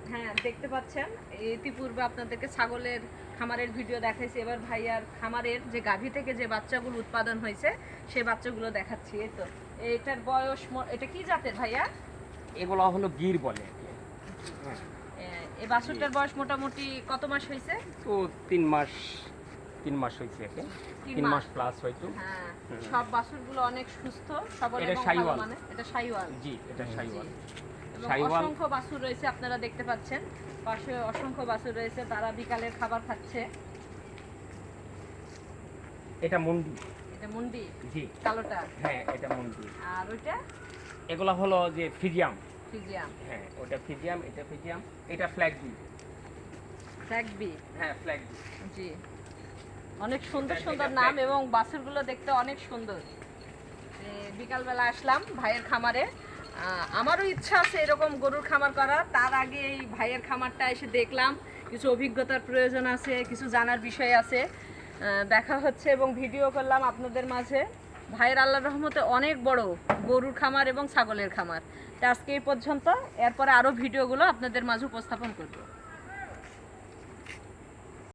হ্যাঁ, দেখতে পাচ্ছেন ইতিপূর্বে আপনাদেরকে ছাগলের খামারের ভিডিও দেখাইছি। এবার ভাইয়ার খামারের যে গাভী থেকে যে বাচ্চাগুলো উৎপাদন হয়েছে সেই বাচ্চাগুলো দেখাচ্ছি। এই তো এটার বয়স এটা কি জাতের ভাইয়া? এগুলো হলো গির বলে। হ্যাঁ, এই বাছুরটার বয়স মোটামুটি কত মাস হয়েছে? তো 3 মাস হয়েছে একে। 3 মাস প্লাস হয়তো। হ্যাঁ, সব বাছুরগুলো অনেক সুস্থ সবল এটা এবং ভালো শাহিওয়াল। মানে। এটা শাহিওয়াল। জি, এটা শাহিওয়াল। এবং শাহিওয়াল। অসংখ্য বাছুর রয়েছে, আপনারা দেখতে পাচ্ছেন পাশে অসংখ্য বাছুর রয়েছে, তারা বিকালের খাবার খাচ্ছে। এটা মুন্ডি। এটা মুন্ডি। জি, কালোটা। হ্যাঁ, এটা মুন্ডি। আর ওইটা এগুলো হলো যে ফিজিয়াম। ফিজিয়াম। হ্যাঁ, ওটা ফিজিয়াম, এটা ফিজিয়াম, এটা ফ্ল্যাগ বি। ফ্ল্যাগবি। হ্যাঁ, ফ্ল্যাগ বি। জি, অনেক সুন্দর এটা সুন্দর flag নাম bee। এবং বাছুরগুলো দেখতে অনেক সুন্দর। বিকালবেলা আসলাম ভাইয়ের খামারে। আমারও ইচ্ছা আছে এরকম গরুর খামার করার। তার আগে এই ভাইয়ের খামারটা এসে দেখলাম, কিছু অভিজ্ঞতার প্রয়োজন আছে, কিছু জানার বিষয় আছে। দেখা হচ্ছে এবং ভিডিও করলাম আপনাদের মাঝে। ভাইয়ের আল্লাহর রহমতে অনেক বড় গরুর খামার এবং ছাগলের খামার। তো আজকে এই পর্যন্ত, এরপরে আরও ভিডিওগুলো আপনাদের মাঝে উপস্থাপন করব।